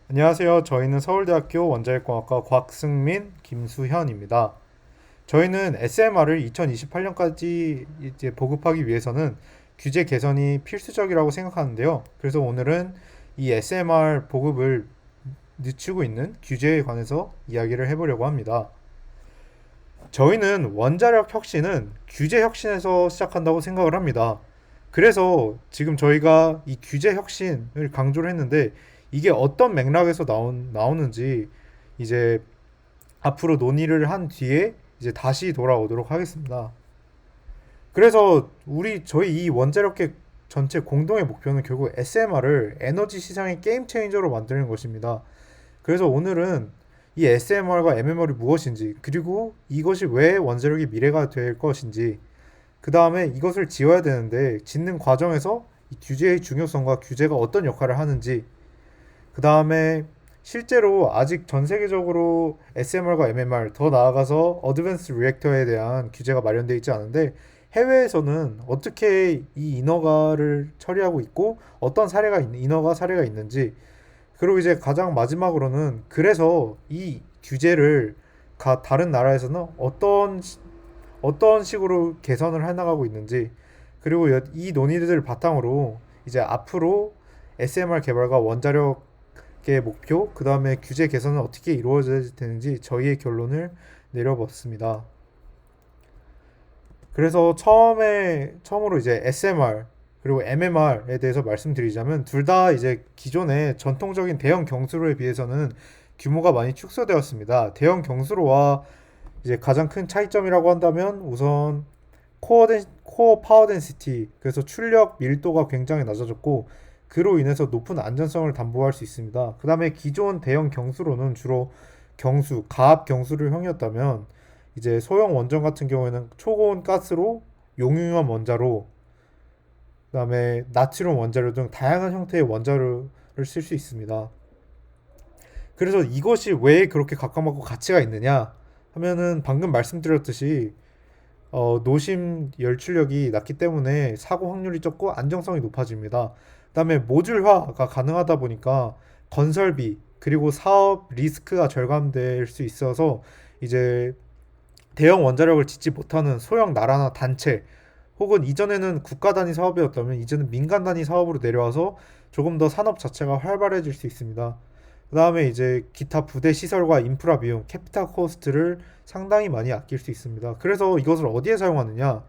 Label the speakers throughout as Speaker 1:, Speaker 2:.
Speaker 1: 안녕하세요. 저희는 서울대학교 원자력공학과 곽승민, 김수현입니다. 저희는 SMR을 2028년까지 이제 보급하기 위해서는 규제 개선이 필수적이라고 생각하는데요. 그래서 오늘은 이 SMR 보급을 늦추고 있는 규제에 관해서 이야기를 해보려고 합니다. 저희는 원자력 혁신은 규제 혁신에서 시작한다고 생각을 합니다. 그래서 지금 저희가 이 규제 혁신을 강조를 했는데 이게 어떤 맥락에서 나오는지 이제 앞으로 논의를 한 뒤에 이제 다시 돌아오도록 하겠습니다. 그래서 저희 이 원자력계 전체 공동의 목표는 결국 SMR을 에너지 시장의 게임 체인저로 만드는 것입니다. 그래서 오늘은 이 SMR과 MMR이 무엇인지, 그리고 이것이 왜 원자력의 미래가 될 것인지, 그 다음에 이것을 지어야 되는데 짓는 과정에서 이 규제의 중요성과 규제가 어떤 역할을 하는지, 그 다음에 실제로 아직 전 세계적으로 SMR과 MMR 더 나아가서 어드밴스 리액터에 대한 규제가 마련되어 있지 않은데 해외에서는 어떻게 이 인허가를 처리하고 있고 어떤 인허가 사례가 있는지, 그리고 이제 가장 마지막으로는 그래서 이 규제를 다른 나라에서는 어떤 식으로 개선을 해나가고 있는지, 그리고 이 논의들을 바탕으로 이제 앞으로 SMR 개발과 원자력의 목표, 그 다음에 규제 개선은 어떻게 이루어져야 되는지 저희의 결론을 내려봤습니다. 그래서 처음으로 이제 SMR 그리고 MMR에 대해서 말씀드리자면 둘 다 이제 기존의 전통적인 대형 경수로에 비해서는 규모가 많이 축소되었습니다. 대형 경수로와 이제 가장 큰 차이점이라고 한다면 우선 코어 파워 덴시티, 그래서 출력 밀도가 굉장히 낮아졌고 그로 인해서 높은 안전성을 담보할 수 있습니다. 그 다음에 기존 대형 경수로는 주로 가압 경수를 형이었다면 이제 소형 원전 같은 경우에는 초고온 가스로 용융염 원자로, 그다음에 나트륨 원자로 등 다양한 형태의 원자로를 쓸 수 있습니다. 그래서 이것이 왜 그렇게 각각마다 가치가 있느냐 하면은 방금 말씀드렸듯이 노심 열출력이 낮기 때문에 사고 확률이 적고 안정성이 높아집니다. 그다음에 모듈화가 가능하다 보니까 건설비 그리고 사업 리스크가 절감될 수 있어서 이제 대형 원자력을 짓지 못하는 소형 나라나 단체, 혹은 이전에는 국가 단위 사업이었다면 이제는 민간 단위 사업으로 내려와서 조금 더 산업 자체가 활발해질 수 있습니다. 그 다음에 이제 기타 부대 시설과 인프라 비용, 캐피탈 코스트를 상당히 많이 아낄 수 있습니다. 그래서 이것을 어디에 사용하느냐?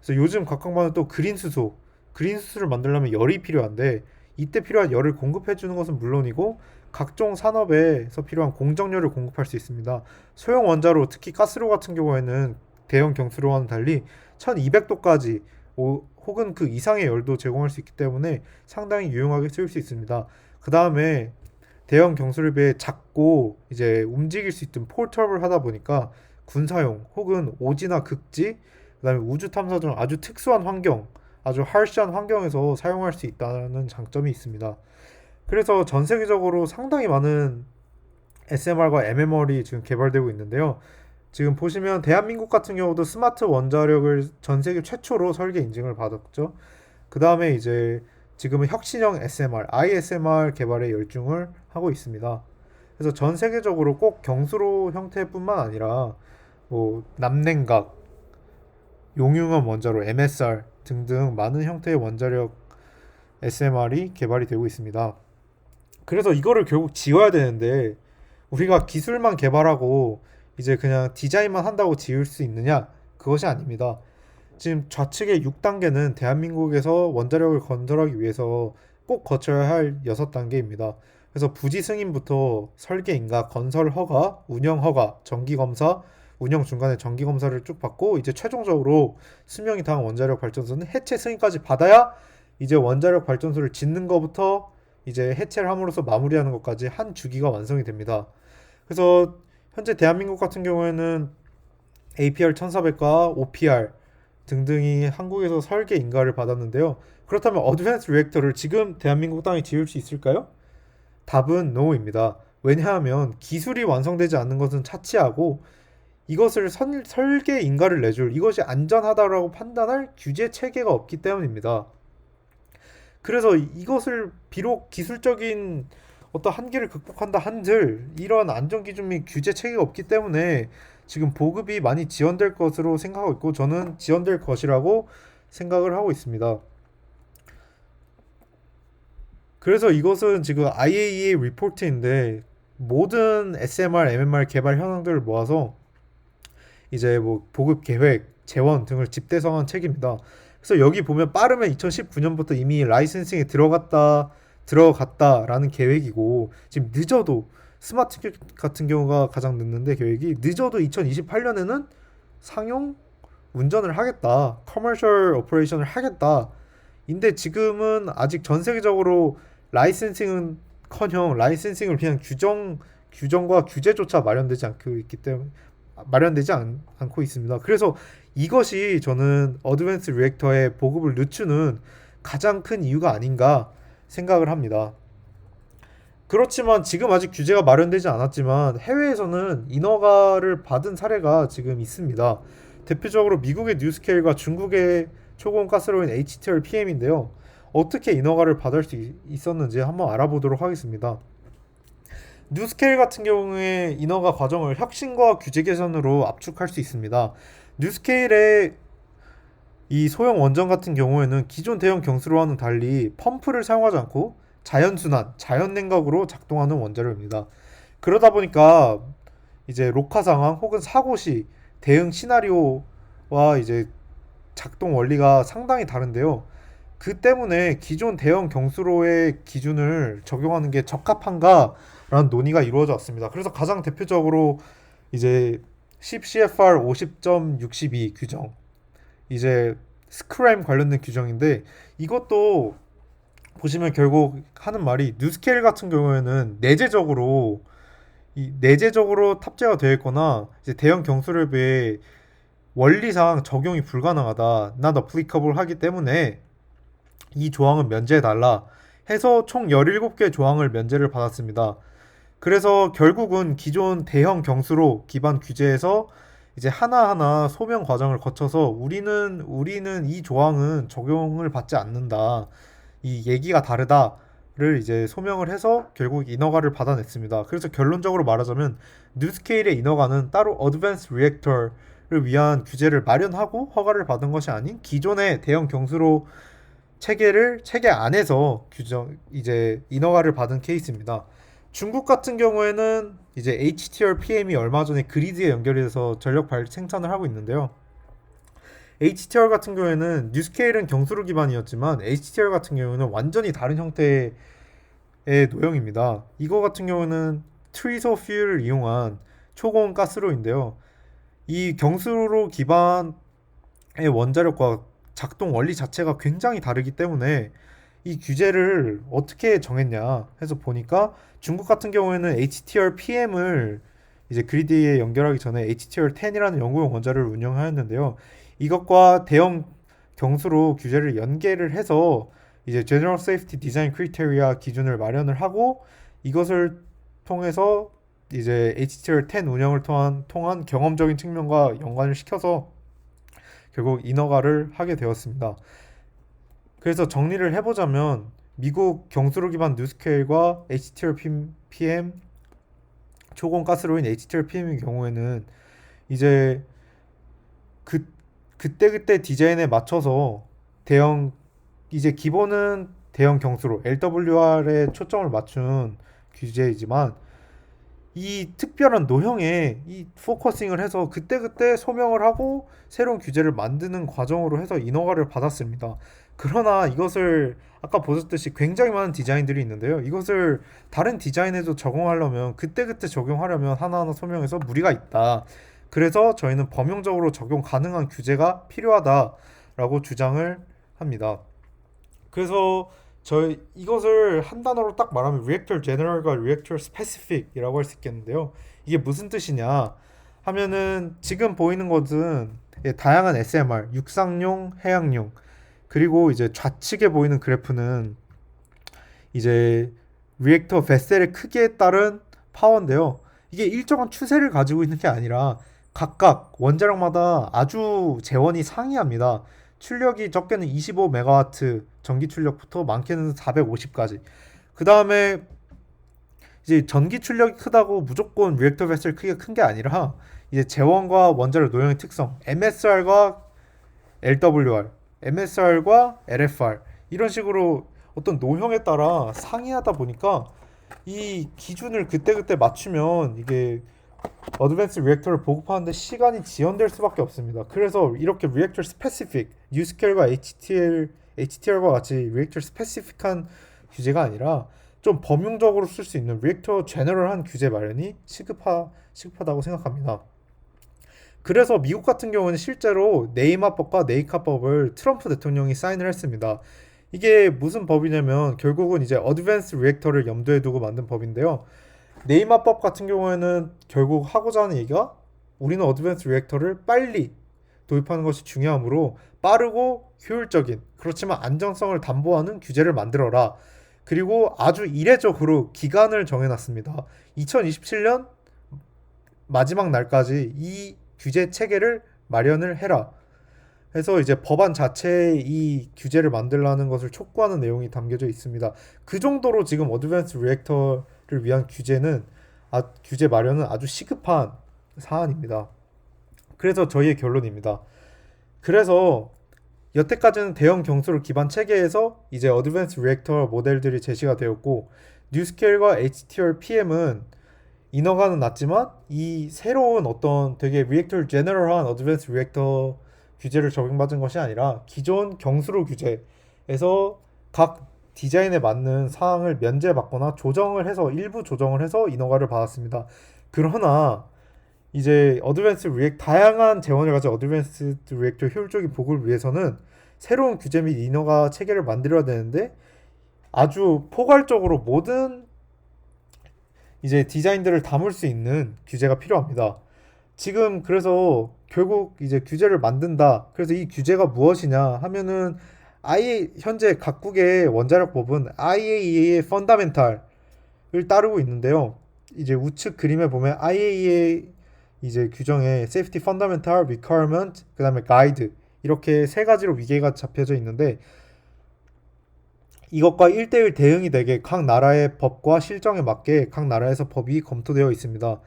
Speaker 1: 그래서 요즘 각각마다 또 그린 수소를 만들려면 열이 필요한데 이때 필요한 열을 공급해 주는 것은 물론이고 각종 산업에서 필요한 공정열을 공급할 수 있습니다. 소형 원자로, 특히 가스炉같은 경우에는 대형 경수로와는 달리 1200도까지 혹은 그 이상의 열도 제공할 수 있기 때문에 상당히 유용하게 쓰일 수 있습니다. 그 다음에 대형 경수를 비해 작고 이제 움직일 수 있던 폴터블 하다 보니까 군사용 혹은 오지나 극지, 그다음에 우주 탐사 등 아주 특수한 환경, 아주 harsh한 환경에서 사용할 수 있다는 장점이 있습니다. 그래서 전 세계적으로 상당히 많은 SMR과 MMR이 지금 개발되고 있는데요. 지금 보시면 대한민국 같은 경우도 스마트 원자력을 전 세계 최초로 설계 인증을 받았죠. 그 다음에 이제 지금은 혁신형 SMR, ISMR 개발에 열중을 하고 있습니다. 그래서 전 세계적으로 꼭 경수로 형태뿐만 아니라 뭐 남냉각, 용융원 원자로 MSR 등등 많은 형태의 원자력 SMR이 개발이 되고 있습니다. 그래서 이거를 결국 지어야 되는데 우리가 기술만 개발하고 이제 그냥 디자인만 한다고 지을 수 있느냐? 그것이 아닙니다. 지금 좌측의 6단계는 대한민국에서 원자력을 건설하기 위해서 꼭 거쳐야 할 6단계입니다. 그래서 부지 승인부터 설계 인가, 건설 허가, 운영 허가, 정기 검사, 운영 중간에 정기 검사를 쭉 받고 이제 최종적으로 수명이 다한 원자력 발전소는 해체 승인까지 받아야 이제 원자력 발전소를 짓는 것부터 이제 해체를 함으로써 마무리하는 것까지 한 주기가 완성이 됩니다. 그래서 현재 대한민국 같은 경우에는 APR 1400과 OPR 등등이 한국에서 설계 인가를 받았는데요. 그렇다면 어드밴스 리액터를 지금 대한민국 땅에 지을 수 있을까요? 답은 NO입니다. 왜냐하면 기술이 완성되지 않는 것은 차치하고 이것을 설계 인가를 내줄, 이것이 안전하다라고 판단할 규제 체계가 없기 때문입니다. 그래서 이것을 비록 기술적인 어떤 한계를 극복한다 한들 이런 안전 기준 및 규제 체계가 없기 때문에 지금 보급이 많이 지연될 것으로 생각하고 있고 저는 지연될 것이라고 생각을 하고 있습니다. 그래서 이것은 지금 IAEA 리포트인데 모든 SMR, MMR 개발 현황들을 모아서 이제 뭐 보급 계획, 재원 등을 집대성한 책입니다. 그래서 여기 보면 빠르면 2019년부터 이미 라이센싱에 들어갔다라는 계획이고 지금 늦어도 스마트 같은 경우가 가장 늦는데 계획이 늦어도 2028년에는 상용 운전을 하겠다, 커머셜 오퍼레이션을 하겠다. 인데 지금은 아직 전 세계적으로 라이센싱은커녕 라이센싱을 그냥 규정과 규제조차 마련되지 않고 있기 때문에 않고 있습니다. 그래서 이것이 저는 어드밴스 리액터의 보급을 늦추는 가장 큰 이유가 아닌가 생각을 합니다. 그렇지만 지금 아직 규제가 마련되지 않았지만 해외에서는 인허가를 받은 사례가 지금 있습니다. 대표적으로 미국의 뉴스케일과 중국의 초고온 가스로인 HTR PM인데요. 어떻게 인허가를 받을 수 있었는지 한번 알아보도록 하겠습니다. 뉴스케일 같은 경우에 인허가 과정을 혁신과 규제 개선으로 압축할 수 있습니다. 뉴스케일의 이 소형 원전 같은 경우에는 기존 대형 경수로와는 달리 펌프를 사용하지 않고 자연순환, 자연냉각으로 작동하는 원자로입니다. 그러다 보니까 이제 녹화 상황 혹은 사고 시 대응 시나리오와 이제 작동 원리가 상당히 다른데요. 그 때문에 기존 대형 경수로의 기준을 적용하는 게 적합한가라는 논의가 이루어져 왔습니다. 그래서 가장 대표적으로 이제 10 CFR 50.62 규정, 이제 스크램 관련된 규정인데 이것도 보시면 결국 하는 말이 뉴스케일 같은 경우에는 내재적으로 탑재가 되어 있거나 이제 대형 경수로에 비해 원리상 적용이 불가능하다, not applicable 하기 때문에 이 조항은 면제해달라 해서 총 17개 조항을 면제를 받았습니다. 그래서 결국은 기존 대형 경수로 기반 규제에서 이제 하나하나 소명 과정을 거쳐서 우리는 이 조항은 적용을 받지 않는다, 이 얘기가 다르다를 이제 소명을 해서 결국 인허가를 받아냈습니다. 그래서 결론적으로 말하자면 뉴스케일의 인허가는 따로 어드밴스 리액터를 위한 규제를 마련하고 허가를 받은 것이 아닌 기존의 대형 경수로 체계 안에서 이제 인허가를 받은 케이스입니다. 중국 같은 경우에는 이제 HTR PM이 얼마 전에 그리드에 연결이 돼서 생산을 하고 있는데요. HTR 같은 경우에는 뉴스케일은 경수로 기반이었지만 HTR 같은 경우는 완전히 다른 형태의 노형입니다. 이거 같은 경우는 트리소 퓨얼을 이용한 초고온 가스로인데요. 이 경수로 기반의 원자력과 작동 원리 자체가 굉장히 다르기 때문에 이 규제를 어떻게 정했냐 해서 보니까 중국 같은 경우에는 HTR PM을 이제 그리드에 연결하기 전에 HTR 10이라는 연구용 원자를 운영하였는데요. 이것과 대형 경수로 규제를 연계를 해서 이제 General Safety Design Criteria 기준을 마련을 하고 이것을 통해서 이제 HTR 10 운영을 통한 경험적인 측면과 연관을 시켜서 결국 인허가를 하게 되었습니다. 그래서 정리를 해보자면 미국 경수로 기반 뉴스케일과 HTR PM 초고온 가스로인 HTR PM의 경우에는 이제 그때 디자인에 맞춰서 이제 기본은 대형 경수로 LWR에 초점을 맞춘 규제이지만 이 특별한 노형에 이 포커싱을 해서 그때 소명을 하고 새로운 규제를 만드는 과정으로 해서 인허가를 받았습니다. 그러나 이것을 아까 보셨듯이 굉장히 많은 디자인들이 있는데요. 이것을 다른 디자인에도 적용하려면 그때 적용하려면 하나하나 소명해서 무리가 있다. 그래서 저희는 범용적으로 적용 가능한 규제가 필요하다라고 주장을 합니다. 그래서 이것을 한 단어로 딱 말하면 Reactor General과 Reactor Specific이라고 할 수 있겠는데요. 이게 무슨 뜻이냐 하면은 지금 보이는 것은 다양한 SMR, 육상용, 해양용, 그리고 이제 좌측에 보이는 그래프는 이제 리액터 베셀의 크기에 따른 파워인데요. 이게 일정한 추세를 가지고 있는 게 아니라 각각 원자력마다 아주 재원이 상이합니다. 출력이 적게는 25메가와트 전기 출력부터 많게는 450까지. 그 다음에 이제 전기 출력이 크다고 무조건 리액터 베슬 크기가 큰 게 아니라 이제 제원과 원자력 노형의 특성, MSR과 LWR, MSR과 LFR 이런 식으로 어떤 노형에 따라 상이하다 보니까 이 기준을 그때그때 맞추면 이게 어드밴스 리액터를 보급하는데 시간이 지연될 수밖에 없습니다. 그래서 이렇게 리액터 스페시픽, 뉴스케일과 HTL과 같이 리액터 스페시픽한 규제가 아니라 좀 범용적으로 쓸 수 있는 리액터 제너럴한 규제 마련이 시급하다고 생각합니다. 그래서 미국 같은 경우는 실제로 네이마법과 네이카법을 트럼프 대통령이 사인을 했습니다. 이게 무슨 법이냐면 결국은 이제 어드밴스 리액터를 염두에 두고 만든 법인데요. 네이마법 같은 경우에는 결국 하고자 하는 얘기가 우리는 어드밴스 리액터를 빨리 도입하는 것이 중요하므로 빠르고 효율적인 그렇지만 안정성을 담보하는 규제를 만들어라. 그리고 아주 이례적으로 기간을 정해놨습니다. 2027년 마지막 날까지 이 규제 체계를 마련을 해라. 해서 이제 법안 자체에 이 규제를 만들라는 것을 촉구하는 내용이 담겨져 있습니다. 그 정도로 지금 어드밴스 리액터를 위한 규제 마련은 아주 시급한 사안입니다. 그래서 저희의 결론입니다. 그래서 여태까지는 대형 경수를 기반 체계에서 이제 어드밴스 리액터 모델들이 제시가 되었고 뉴스케일과 HTR PM은 인허가는 났지만 이 새로운 어떤 되게 리액터 제너럴한 어드밴스 리액터 규제를 적용받은 것이 아니라 기존 경수로 규제에서 각 디자인에 맞는 사항을 면제받거나 조정을 해서 일부 조정을 해서 인허가를 받았습니다. 그러나 이제 다양한 재원을 가진 어드밴스 리액터 효율적인 보급을 위해서는 새로운 규제 및 인허가 체계를 만들어야 되는데 아주 포괄적으로 모든 이제 디자인들을 담을 수 있는 규제가 필요합니다. 지금 그래서 결국 이제 규제를 만든다. 그래서 이 규제가 무엇이냐 하면은 현재 각국의 원자력법은 IAEA의 펀다멘탈을 따르고 있는데요. 이제 우측 그림에 보면 IAEA 이제 규정에 Safety Fundamental Requirement, 그다음에 Guide 이렇게 세 가지로 위계가 잡혀져 있는데 이것과 1대1 대응이 되게 각 나라의 법과 실정에 맞게 각 나라에서 법이 검토되어 있습니다.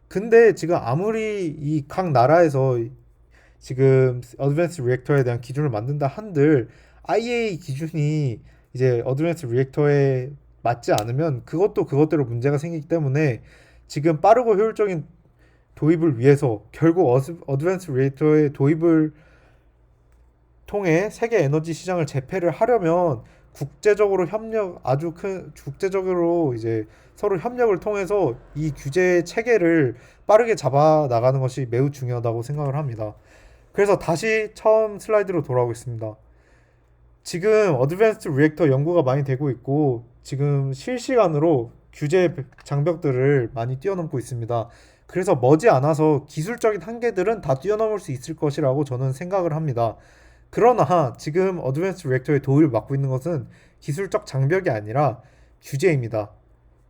Speaker 1: 근데 지금 아무리 이 각 나라에서 지금 어드밴스 리액터에 대한 기준을 만든다 한들 IA 기준이 이제 어드밴스 리액터에 맞지 않으면 그것도 그것대로 문제가 생기기 때문에 지금 빠르고 효율적인 도입을 위해서 결국 어드밴스 리액터의 도입을 통해 세계 에너지 시장을 재패를 하려면 국제적으로 이제 서로 협력을 통해서 이 규제 체계를 빠르게 잡아 나가는 것이 매우 중요하다고 생각을 합니다. 그래서 다시 처음 슬라이드로 돌아오겠습니다. 지금 어드밴스드 리액터 연구가 많이 되고 있고 지금 실시간으로 규제 장벽들을 많이 뛰어넘고 있습니다. 그래서 머지않아서 기술적인 한계들은 다 뛰어넘을 수 있을 것이라고 저는 생각을 합니다. 그러나 지금 어드밴스 리액터의 도입을 막고 있는 것은 기술적 장벽이 아니라 규제입니다.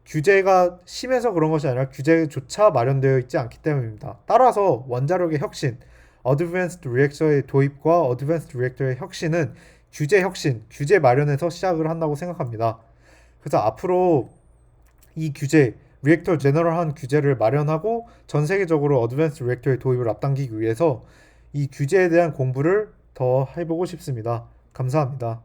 Speaker 1: 규제가 심해서 그런 것이 아니라 규제조차 마련되어 있지 않기 때문입니다. 따라서 원자력의 혁신, 어드밴스드 리액터의 도입과 어드밴스드 리액터의 혁신은 규제 혁신, 규제 마련에서 시작을 한다고 생각합니다. 그래서 앞으로 이 규제, 리액터 제너럴한 규제를 마련하고 전 세계적으로 어드밴스드 리액터의 도입을 앞당기기 위해서 이 규제에 대한 공부를 더 해보고 싶습니다. 감사합니다.